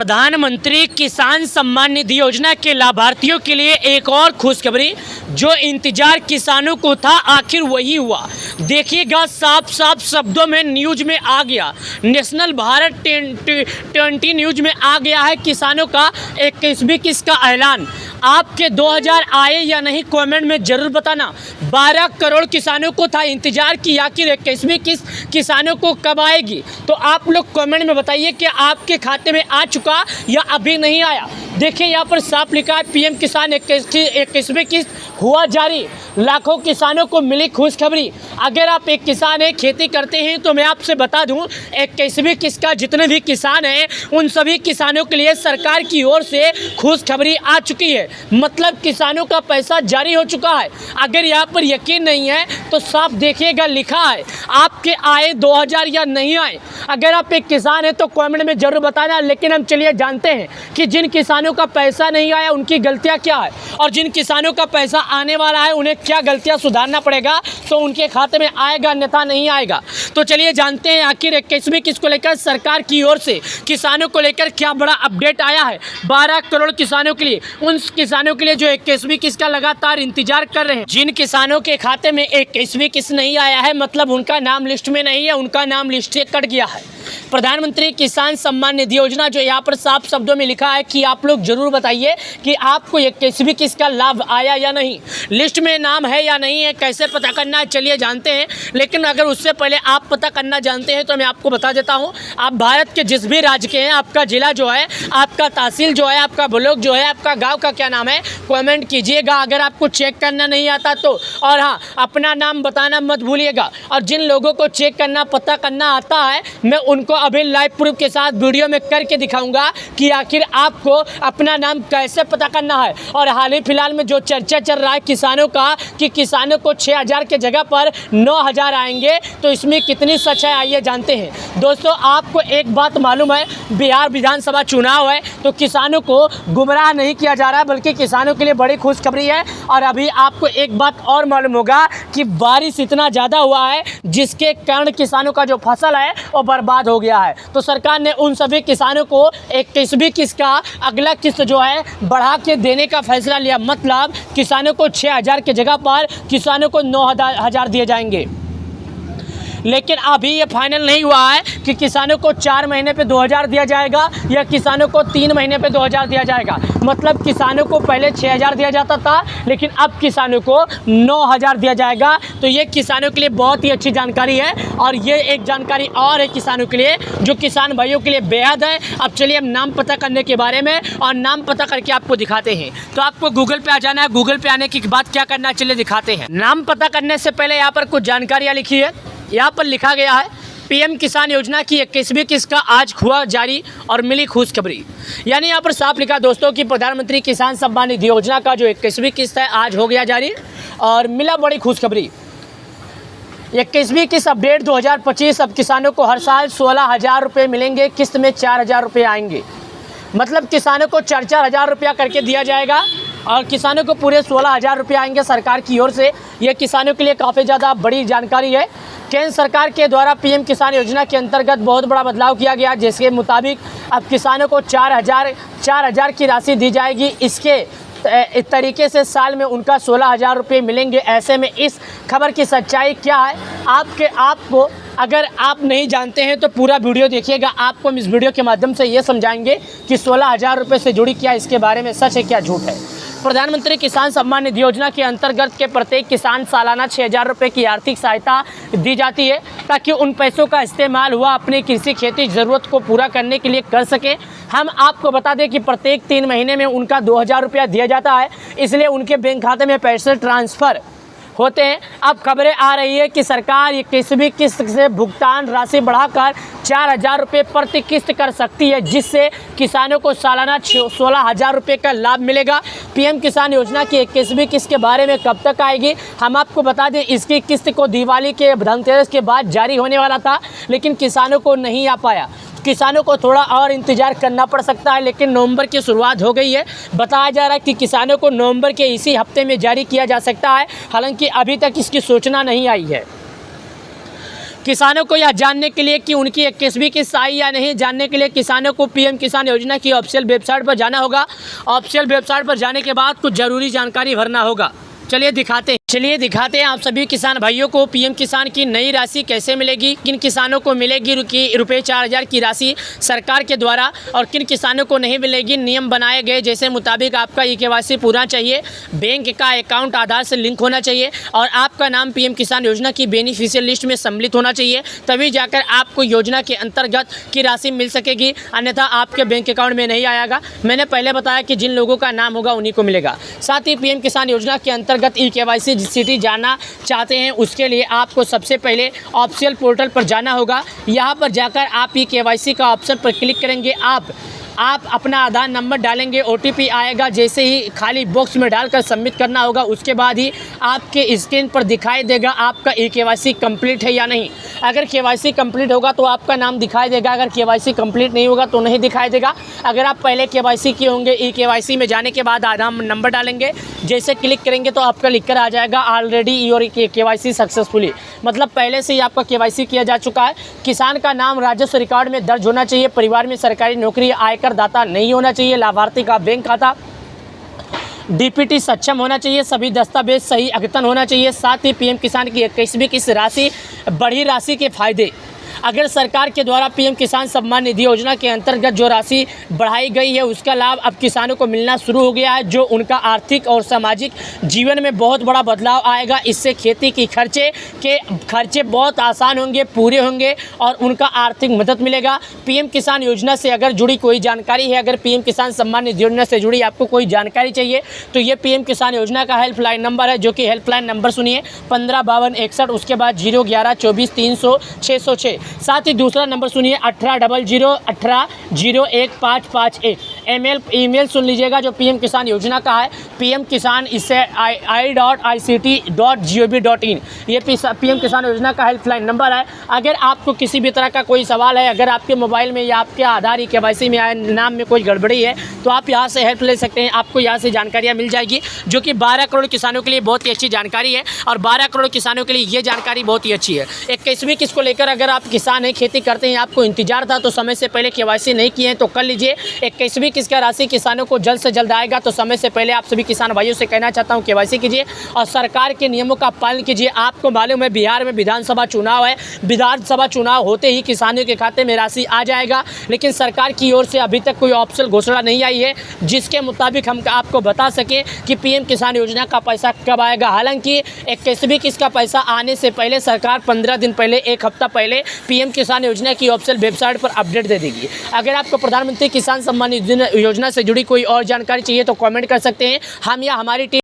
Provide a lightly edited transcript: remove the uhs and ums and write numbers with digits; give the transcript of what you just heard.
प्रधानमंत्री किसान सम्मान निधि योजना के लाभार्थियों के लिए एक और खुशखबरी। जो इंतजार किसानों को था आखिर वही हुआ। देखिएगा, साफ साफ शब्दों में न्यूज में आ गया, नेशनल भारत 20 न्यूज में आ गया है किसानों का 21वीं किस्त का ऐलान। आपके 2000 आए या नहीं कमेंट में ज़रूर बताना। 12 करोड़ किसानों को था इंतजार कि आखिर 21वीं किस्त किसानों को कब आएगी। तो आप लोग कमेंट में बताइए कि आपके खाते में आ चुका या अभी नहीं आया। देखिए, यहाँ पर साफ लिखा है, पीएम किसान 21वीं किस्त हुआ जारी, लाखों किसानों को मिली खुशखबरी। अगर आप एक किसान हैं, खेती करते हैं, तो मैं आपसे बता दूं 21वीं किस्त का जितने भी किसान हैं उन सभी किसानों के लिए सरकार की ओर से खुशखबरी आ चुकी है। मतलब किसानों का पैसा जारी हो चुका है। अगर यहाँ पर यकीन नहीं है तो साफ देखिएगा, लिखा है आपके आए 2000 या नहीं आए। अगर आप एक किसान हैं तो कमेंट में ज़रूर बताना। लेकिन हम चलिए जानते हैं कि जिन किसानों का पैसा नहीं आया उनकी गलतियाँ क्या है, और जिन किसानों का पैसा आने वाला है उन्हें क्या गलतियां सुधारना पड़ेगा तो उनके खाते में आएगा, अन्यथा नहीं आएगा। तो चलिए जानते हैं आखिर 21वीं किस्त को लेकर सरकार की ओर से किसानों को लेकर क्या बड़ा अपडेट आया है। 12 करोड़ किसानों के लिए, उन किसानों के लिए जो 21वीं किस्त का लगातार इंतजार कर रहे हैं। जिन किसानों के खाते में 21वीं किस्त नहीं आया है, मतलब उनका नाम लिस्ट में नहीं है, उनका नाम लिस्ट से कट गया है। प्रधानमंत्री किसान सम्मान निधि योजना, जो यहाँ पर साफ शब्दों में लिखा है कि आप लोग जरूर बताइए कि आपको 21वीं किस्त का लाभ आया या नहीं, लिस्ट में नाम है या नहीं है, कैसे पता करना है चलिए जानते हैं। लेकिन अगर उससे पहले आप पता करना जानते हैं तो मैं आपको बता देता हूँ। आप भारत के जिस भी राज्य के हैं, आपका जिला जो है, आपका तहसील जो है, आपका ब्लॉक जो है, आपका गाँव का क्या नाम है, कमेंट कीजिएगा अगर आपको चेक करना नहीं आता तो। और हाँ, अपना नाम बताना मत भूलिएगा। और जिन लोगों को चेक करना पता करना आता है, मैं उनको अभी लाइव प्रूफ के साथ वीडियो में करके दिखाऊंगा कि आखिर आपको अपना नाम कैसे पता करना है। और हाल ही फिलहाल में जो चर्चा चल रहा है किसानों का कि किसानों को 6000 के जगह पर 9000 आएंगे, तो इसमें कितनी सच है आइए जानते हैं। दोस्तों, आपको एक बात मालूम है, बिहार विधानसभा चुनाव है तो किसानों को गुमराह नहीं किया जा रहा है, बल्कि किसानों के लिए बड़ी खुशखबरी है। और अभी आपको एक बात और मालूम होगा कि बारिश इतना ज़्यादा हुआ है जिसके कारण किसानों का जो फसल है वो बर्बाद हो गया है। तो सरकार ने उन सभी किसानों को 21वीं किस्त का अगला किस्त जो है बढ़ा के देने का फैसला लिया। मतलब किसानों को 6000 की जगह पर किसानों को 9000 दिए जाएंगे। लेकिन अभी ये फाइनल नहीं हुआ है कि किसानों को 4 महीने पे 2000 दिया जाएगा या किसानों को 3 महीने पे 2000 दिया जाएगा। मतलब किसानों को पहले 6000 दिया जाता था, लेकिन अब किसानों को 9000 दिया जाएगा। तो ये किसानों के लिए बहुत ही अच्छी जानकारी है। और ये एक जानकारी और है किसानों के लिए, जो किसान भाइयों के लिए बेहद है। अब चलिए हम नाम पता करने के बारे में, और नाम पता करके आपको दिखाते हैं। तो आपको गूगल पे आ जाना है। गूगल पे आने के बाद क्या करना है चलिए दिखाते हैं। नाम पता करने से पहले यहाँ पर कुछ जानकारियाँ लिखी है। यहाँ पर लिखा गया है, पीएम किसान योजना की 21वीं किस्त का आज हुआ जारी और मिली खुशखबरी। यानी यहाँ पर साफ लिखा दोस्तों कि प्रधानमंत्री किसान सम्मान निधि योजना का जो 21वीं किस्त है आज हो गया जारी और मिला बड़ी खुशखबरी। 21वीं किस्त अपडेट 2025। अब किसानों को हर साल 16000 रुपये मिलेंगे, किस्त में 4000 रुपये आएंगे। मतलब किसानों को 4-4 हज़ार रुपया करके दिया जाएगा और किसानों को पूरे 16000 रुपये आएंगे सरकार की ओर से। ये किसानों के लिए काफ़ी ज़्यादा बड़ी जानकारी है। केंद्र सरकार के द्वारा पीएम किसान योजना के अंतर्गत बहुत बड़ा बदलाव किया गया, जिसके मुताबिक अब किसानों को 4000 की राशि दी जाएगी। इसके इस तरीके से साल में उनका 16000 रुपये मिलेंगे। ऐसे में इस खबर की सच्चाई क्या है, आपको अगर आप नहीं जानते हैं तो पूरा वीडियो देखिएगा। आपको हम इस वीडियो के माध्यम से ये समझाएंगे कि 16000 रुपये से जुड़ी क्या इसके बारे में सच है क्या झूठ है। प्रधानमंत्री किसान सम्मान निधि योजना के अंतर्गत के प्रत्येक किसान सालाना 6000 रुपये की आर्थिक सहायता दी जाती है, ताकि उन पैसों का इस्तेमाल हुआ अपनी कृषि खेती ज़रूरत को पूरा करने के लिए कर सके। हम आपको बता दें कि प्रत्येक 3 महीने में उनका 2000 रुपया दिया जाता है, इसलिए उनके बैंक खाते में पैसे ट्रांसफ़र होते हैं। अब खबरें आ रही है कि सरकार 21वीं किस्त से भुगतान राशि बढ़ाकर 4000 रुपये प्रति किस्त कर सकती है, जिससे किसानों को सालाना 16000 रुपये का लाभ मिलेगा। पीएम किसान योजना की 21वीं किस्त के बारे में कब तक आएगी, हम आपको बता दें इसकी किस्त को दिवाली के धनतेरस के बाद जारी होने वाला था, लेकिन किसानों को नहीं आ पाया। किसानों को थोड़ा और इंतज़ार करना पड़ सकता है, लेकिन नवंबर की शुरुआत हो गई है। बताया जा रहा है कि किसानों को नवंबर के इसी हफ्ते में जारी किया जा सकता है, हालांकि अभी तक इसकी सूचना नहीं आई है। किसानों को यह जानने के लिए कि उनकी 21वीं किस्त आई या नहीं, जानने के लिए किसानों को पीएम किसान योजना की ऑफिशियल वेबसाइट पर जाना होगा। ऑफिशियल वेबसाइट पर जाने के बाद कुछ ज़रूरी जानकारी भरना होगा। चलिए दिखाते हैं आप सभी किसान भाइयों को पीएम किसान की नई राशि कैसे मिलेगी, किन किसानों को मिलेगी रुपये 4000 की राशि सरकार के द्वारा और किन किसानों को नहीं मिलेगी। नियम बनाए गए जैसे मुताबिक आपका KYC पूरा चाहिए, बैंक का अकाउंट आधार से लिंक होना चाहिए और आपका नाम पीएम किसान योजना की बेनिफिशियल लिस्ट में सम्मिलित होना चाहिए, तभी जाकर आपको योजना के अंतर्गत की राशि मिल सकेगी, अन्यथा आपके बैंक अकाउंट में नहीं आएगा। मैंने पहले बताया कि जिन लोगों का नाम होगा उन्हीं को मिलेगा। साथ ही पीएम किसान योजना के अंतर्गत KYC सिटी जाना चाहते हैं उसके लिए आपको सबसे पहले ऑफिशियल पोर्टल पर जाना होगा। यहाँ पर जाकर आप KYC का ऑप्शन पर क्लिक करेंगे। आप अपना आधार नंबर डालेंगे, OTP आएगा, जैसे ही खाली बॉक्स में डालकर सबमिट करना होगा। उसके बाद ही आपके स्क्रीन पर दिखाई देगा आपका KYC कंप्लीट है या नहीं। अगर KYC कंप्लीट होगा तो आपका नाम दिखाई देगा, अगर KYC कंप्लीट नहीं होगा तो नहीं दिखाई देगा। अगर आप पहले KYC किए होंगे, KYC में जाने के बाद आधार नंबर डालेंगे, जैसे क्लिक करेंगे तो आपका लिख कर आ जाएगा ऑलरेडी योर KYC सक्सेसफुली, मतलब पहले से ही आपका KYC किया जा चुका है। किसान का नाम राजस्व रिकॉर्ड में दर्ज होना चाहिए, परिवार में सरकारी नौकरी, आयकर दाता नहीं होना चाहिए, लाभार्थी का बैंक खाता DPT सक्षम होना चाहिए, सभी दस्तावेज सही अद्यतन होना चाहिए। साथ ही पीएम किसान की 21वीं किस्त राशि बढ़ी राशि के फायदे, अगर सरकार के द्वारा पीएम किसान सम्मान निधि योजना के अंतर्गत जो राशि बढ़ाई गई है उसका लाभ अब किसानों को मिलना शुरू हो गया है, जो उनका आर्थिक और सामाजिक जीवन में बहुत बड़ा बदलाव आएगा। इससे खेती की खर्चे बहुत आसान होंगे, पूरे होंगे और उनका आर्थिक मदद मिलेगा। पीएम किसान योजना से अगर जुड़ी कोई जानकारी है, अगर पीएम किसान सम्मान निधि योजना से जुड़ी आपको कोई जानकारी चाहिए तो ये पीएम किसान योजना का हेल्पलाइन नंबर है, जो कि हेल्पलाइन नंबर सुनिए 155261, उसके बाद 011 24 300 606। साथ ही दूसरा नंबर सुनिए 1800180155 ईमेल सुन लीजिएगा जो पीएम किसान योजना का है, PM किसान इससे i.ict.gov.in, ये पीएम किसान योजना का हेल्पलाइन नंबर है। अगर आपको किसी भी तरह का कोई सवाल है, अगर आपके मोबाइल में या आपके आधार KYC में नाम में कोई गड़बड़ी है तो आप यहाँ से हेल्प ले सकते हैं। आपको यहाँ से जानकारियाँ मिल जाएगी, जो कि 12 करोड़ किसानों के लिए बहुत ही अच्छी जानकारी है और 12 करोड़ किसानों के लिए ये जानकारी बहुत ही अच्छी है। 21वीं किस्त को लेकर अगर आप किसान हैं, खेती करते हैं, आपको इंतजार था तो समय से पहले KYC नहीं किए हैं तो कर लीजिए। 21वीं किस्त का राशि किसानों को जल्द से जल्द आएगा, तो समय से पहले आप सभी किसान भाइयों से कहना चाहता हूं KYC कीजिए और सरकार के नियमों का पालन कीजिए। आपको मालूम है बिहार में विधानसभा चुनाव है, विधानसभा चुनाव होते ही किसानों के खाते में राशि आ जाएगा, लेकिन सरकार की ओर से अभी तक कोई ऑफिशियल घोषणा नहीं आई है जिसके मुताबिक हम आपको बता सकें कि पीएम किसान योजना का पैसा कब आएगा। हालांकि 21वीं किस्त का पैसा आने से पहले सरकार 15 दिन पहले, एक हफ्ता पहले पीएम किसान योजना की ऑफिशियल वेबसाइट पर अपडेट दे देगी। अगर आपको प्रधानमंत्री किसान सम्मान निधि योजना से जुड़ी कोई और जानकारी चाहिए तो कमेंट कर सकते हैं, हम या हमारी टीम